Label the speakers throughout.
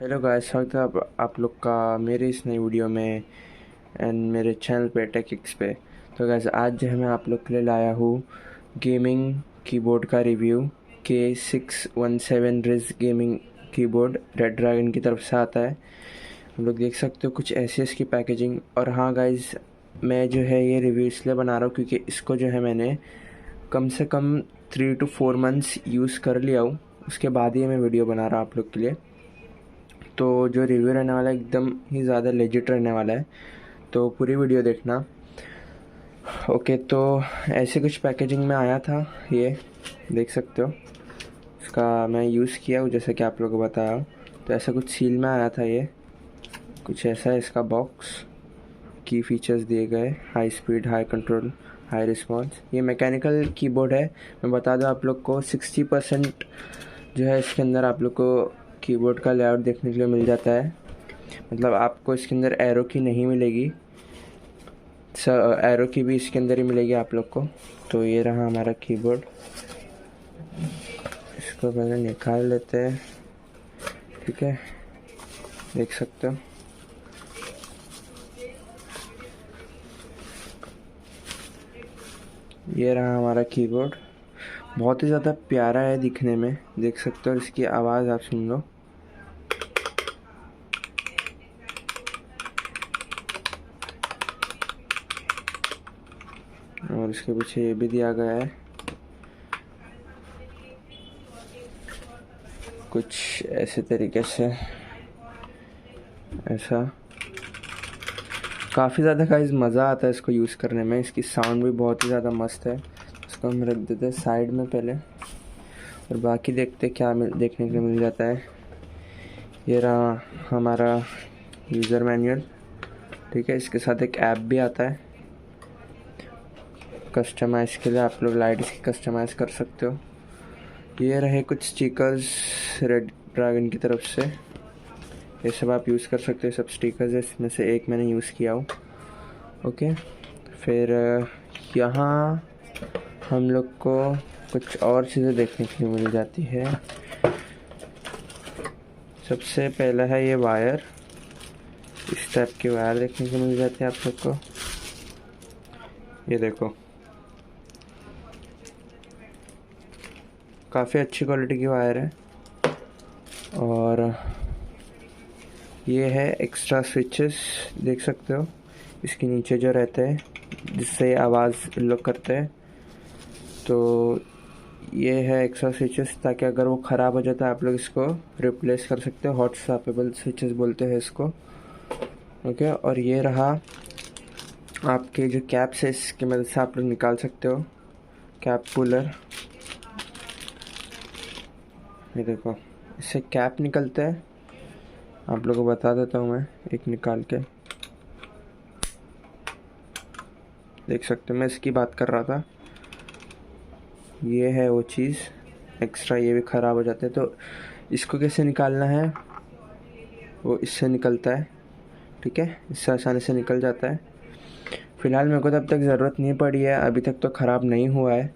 Speaker 1: Hello guys, स्वागत है आप लोग का मेरे इस नई वीडियो में एंड मेरे चैनल पे टेकिक्स पे। तो गाइस, आज जो है मैं आप लोग के लिए लाया हूँ गेमिंग कीबोर्ड का review. K617 ridge gaming keyboard red dragon की तरफ से आता है। हम लोग देख सकते हो कुछ ऐसी इसकी पैकेजिंग। और हाँ गाइस, मैं जो है ये रिव्यू इसलिए बना रहा हूँ क्योंकि इसको जो है मैंने कम से कम 3 to 4 मंथ्स यूज़ कर लिया हूँ। उसके बाद ही मैं वीडियो बना रहा हूँ आप लोग के लिए। तो जो रिव्यू रहने वाला है एकदम ही ज़्यादा लेजिट रहने वाला है, तो पूरी वीडियो देखना। ओके, तो ऐसे कुछ पैकेजिंग में आया था, ये देख सकते हो। इसका मैं यूज़ किया हूँ जैसे कि आप लोगों को बताया हूँ। तो ऐसा कुछ सील में आया था, ये कुछ ऐसा है इसका बॉक्स। की फीचर्स दिए गए, high speed, high control, high response. ये मैकेनिकल कीबोर्ड है। मैं बता दूँ आप लोग को 60% जो है इसके अंदर आप लोग को कीबोर्ड का लेआउट देखने के लिए मिल जाता है। मतलब आपको इसके अंदर एरो की नहीं मिलेगी, एरो की भी इसके अंदर ही मिलेगी आप लोग को। तो ये रहा हमारा कीबोर्ड। इसको पहले निकाल लेते हैं, ठीक है। देख सकते हो ये रहा हमारा कीबोर्ड। बहुत ही ज़्यादा प्यारा है दिखने में, देख सकते हो। इसकी आवाज़ आप सुन लो। और इसके पीछे ये भी दिया गया है कुछ ऐसे तरीके से। ऐसा काफ़ी ज़्यादा गाइस मज़ा आता है इसको यूज़ करने में। इसकी साउंड भी बहुत ही ज़्यादा मस्त है। इसको हम रख देते हैं साइड में पहले, और बाकी देखते क्या देखने के लिए मिल जाता है। ये रहा हमारा यूज़र मैनुअल, ठीक है। इसके साथ एक ऐप भी आता है कस्टमाइज़ के लिए। आप लोग लाइट इसकी कस्टमाइज़ कर सकते हो। ये रहे कुछ स्टिकर्स रेड ड्रैगन की तरफ से। ये सब आप यूज़ कर सकते हो, सब स्टिकर्स है। इसमें से एक मैंने यूज़ किया हूँ, ओके। फिर यहाँ हम लोग को कुछ और चीज़ें देखने के लिए मिल जाती है। सबसे पहला है ये वायर। इस टाइप के वायर देखने को मिल जाते हैं आप लोग को। ये देखो, काफ़ी अच्छी क्वालिटी की वायर है। और ये है एक्स्ट्रा स्विचेस, देख सकते हो। इसके नीचे जो रहते हैं जिससे आवाज़ लोग करते हैं। तो ये है एक्स्ट्रा स्विचेस, ताकि अगर वो ख़राब हो जाता है आप लोग इसको रिप्लेस कर सकते हो। हॉट स्वैपेबल स्विचेस बोलते हैं इसको, ओके। और ये रहा आपके जो कैप्स है, इसकी मदद से आप लोग निकाल सकते हो कैप पुलर। ये देखो, इससे कैप निकलता है। आप लोगों को बता देता हूँ मैं एक निकाल के। देख सकते हो, मैं इसकी बात कर रहा था। ये है वो चीज़ एक्स्ट्रा, ये भी ख़राब हो जाते हैं। तो इसको कैसे निकालना है, वो इससे निकलता है, ठीक है। इससे आसानी से निकल जाता है। फ़िलहाल मेरे को तब तक ज़रूरत नहीं पड़ी है, अभी तक तो ख़राब नहीं हुआ है,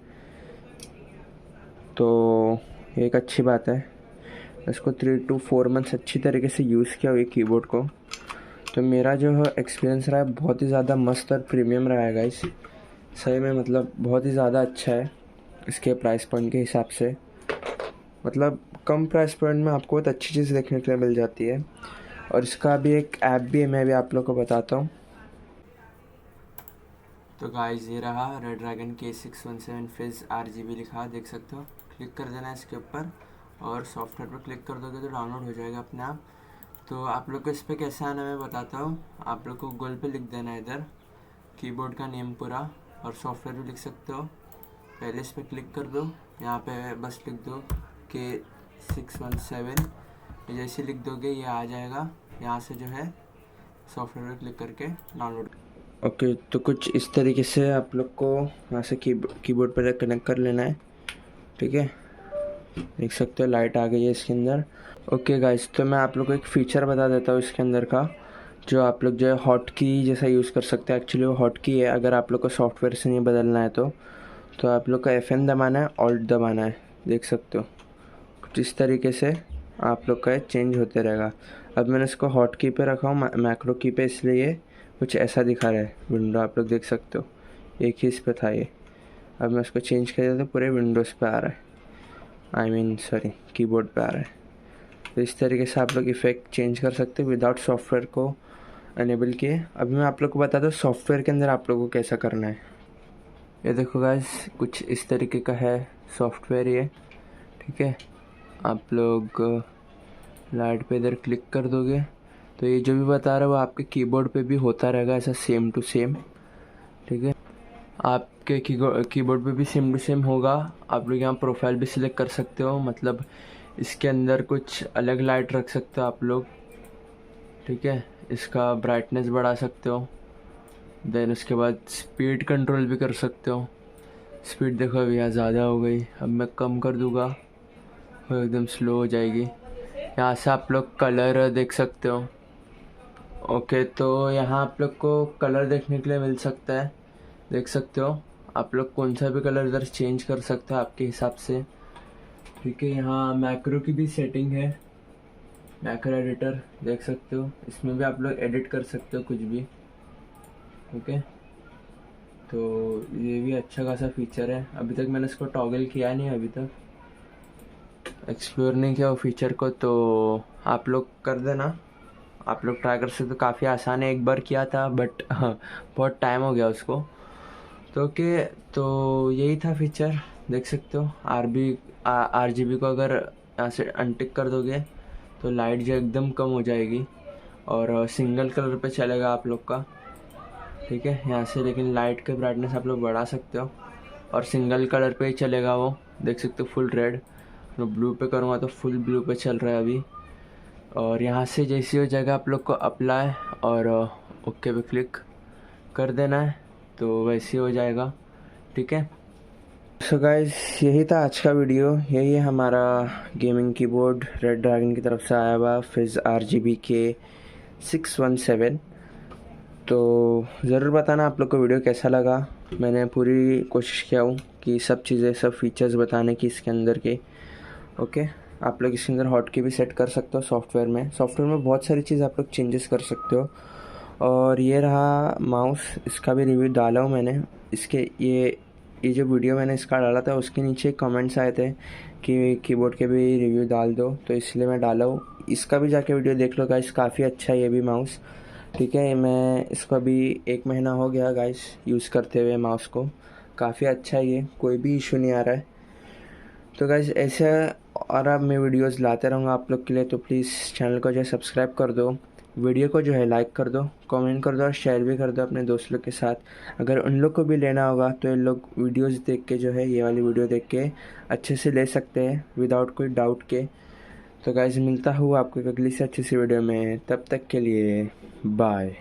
Speaker 1: तो एक अच्छी बात है। इसको 3 to 4 मंथ्स अच्छी तरीके से यूज़ किया हुआ कीबोर्ड को। तो मेरा जो है एक्सपीरियंस रहा है बहुत ही ज़्यादा मस्त और प्रीमियम रहा है गाइस। सही में मतलब बहुत ही ज़्यादा अच्छा है इसके प्राइस पॉइंट के हिसाब से। मतलब कम प्राइस पॉइंट में आपको बहुत अच्छी चीज़ देखने के लिए मिल जाती है। और इसका भी एक ऐप भी है, मैं भी आप लोग को बताता हूँ। तो गाइस, ये रहा रेड ड्रैगन K617 फिज RGB लिखा, देख सकते हो। क्लिक कर देना है इसके ऊपर, और सॉफ्टवेयर पर क्लिक कर दोगे तो डाउनलोड हो जाएगा अपने आप। तो आप लोग को इस पर कैसे आना मैं बताता हूँ। आप लोग को गूगल पे लिख देना है इधर कीबोर्ड का नेम पूरा, और सॉफ्टवेयर भी लिख सकते हो। पहले इस पर क्लिक कर दो, यहाँ पे बस लिख दो K617। जैसे लिख दोगे ये आ जाएगा। यहाँ से जो है सॉफ्टवेयर पर क्लिक करके डाउनलोड। ओके, तो कुछ इस तरीके से आप लोग को यहाँ से कीबोर्ड पर कनेक्ट कर लेना है, ठीक है। देख सकते हो लाइट आ गई है इसके अंदर। ओके गाइस, तो मैं आप लोग को एक फ़ीचर बता देता हूँ इसके अंदर का, जो आप लोग जो है हॉट की जैसा यूज़ कर सकते हैं। एक्चुअली वो हॉट की है, अगर आप लोग को सॉफ्टवेयर से नहीं बदलना है तो आप लोग को FN दबाना है, ऑल्ट दबाना है। देख सकते हो कुछ इस तरीके से आप लोग का चेंज होते रहेगा। अब मैंने इसको हॉट की पे रखा हूँ, मैक्रो की पे, इसलिए कुछ ऐसा दिखा रहा है विंडो, आप लोग देख सकते हो। एक ही इस पे था ये, अब मैं इसको चेंज कर दिया तो पूरे विंडोज़ पे आ रहा है, आई मीन सॉरी कीबोर्ड पे आ रहा है। तो इस तरीके से आप लोग इफ़ेक्ट चेंज कर सकते हो विदाउट सॉफ्टवेयर को अनेबल किए। अभी मैं आप लोग को बता दूँ सॉफ्टवेयर के अंदर आप लोगों को कैसा करना है। ये देखो गाइस, कुछ इस तरीके का है सॉफ्टवेयर ये, ठीक है। आप लोग लाइट पे इधर क्लिक कर दोगे तो ये जो भी बता रहा है वो आपके कीबोर्ड पे भी होता रहेगा, ऐसा सेम टू सेम, ठीक है। आपके कीबोर्ड पे भी सेम टू सेम होगा। आप लोग यहाँ प्रोफाइल भी सिलेक्ट कर सकते हो, मतलब इसके अंदर कुछ अलग लाइट रख सकते हो आप लोग, ठीक है। इसका ब्राइटनेस बढ़ा सकते हो, देन उसके बाद स्पीड कंट्रोल भी कर सकते हो। स्पीड देखो अभी यहाँ ज़्यादा हो गई, अब मैं कम कर दूँगा, वो एकदम स्लो हो जाएगी। यहाँ से आप लोग कलर देख सकते हो। ओके, तो यहाँ आप लोग को कलर देखने के लिए मिल सकता है, देख सकते हो। आप लोग कौन सा भी कलर इधर चेंज कर सकते हो आपके हिसाब से, ठीक है। यहाँ मैक्रो की भी सेटिंग है, मैक्रो एडिटर देख सकते हो, इसमें भी आप लोग एडिट कर सकते हो कुछ भी, ठीक है। तो ये भी अच्छा खासा फीचर है। अभी तक मैंने इसको टॉगल किया नहीं, अभी तक एक्सप्लोर नहीं किया वो फीचर को, तो आप लोग कर देना, आप लोग ट्राई कर सकते हो। काफ़ी आसान है, एक बार किया था बट बहुत टाइम हो गया उसको। तो ओके, तो यही था फीचर, देख सकते हो। RGB को अगर यहाँ से अनटिक कर दोगे तो लाइट जो एकदम कम हो जाएगी और सिंगल कलर पे चलेगा आप लोग का, ठीक है। यहाँ से लेकिन लाइट के ब्राइटनेस आप लोग बढ़ा सकते हो और सिंगल कलर पे ही चलेगा वो, देख सकते हो फुल रेड। तो ब्लू पे करूँगा तो फुल ब्लू पे चल रहा है अभी। और यहाँ से जैसी हो जाएगा आप लोग को अप्लाई और ओके पे क्लिक कर देना है, तो वैसे हो जाएगा, ठीक है। सो गाइस, यही था आज का वीडियो। यही है हमारा गेमिंग कीबोर्ड रेड ड्रैगन की तरफ से आया हुआ फिज RGB के 617। तो ज़रूर बताना आप लोग को वीडियो कैसा लगा। मैंने पूरी कोशिश किया हूँ कि सब चीज़ें, सब फीचर्स बताने की इसके अंदर के, ओके। आप लोग इसके अंदर हॉट की भी सेट कर सकते हो सॉफ्टवेयर में बहुत सारी चीज़ आप लोग चेंजेस कर सकते हो। और ये रहा माउस, इसका भी रिव्यू डाला हूँ मैंने। इसके ये जो वीडियो मैंने इसका डाला था उसके नीचे कमेंट्स आए थे कि कीबोर्ड के भी रिव्यू डाल दो, तो इसलिए मैं डाला हूँ। इसका भी जाके वीडियो देख लो गाइस, काफ़ी अच्छा है ये भी माउस, ठीक है। मैं इसको अभी 1 महीना हो गया गाइस यूज़ करते हुए माउस को, काफ़ी अच्छा है ये, कोई भी इशू नहीं आ रहा है। तो गाइस ऐसे और अब मैं वीडियोस लाते रहूँगा आप लोग के लिए, तो प्लीज़ चैनल को जो है सब्सक्राइब कर दो, वीडियो को जो है लाइक कर दो, कमेंट कर दो और शेयर भी कर दो अपने दोस्त लोग के साथ। अगर उन लोग को भी लेना होगा तो इन लोग वीडियोस देख के जो है, ये वाली वीडियो देख के अच्छे से ले सकते हैं विदाउट कोई डाउट के। तो गाइस मिलता हूँ आपको अगली से अच्छी सी वीडियो में, तब तक के लिए बाय।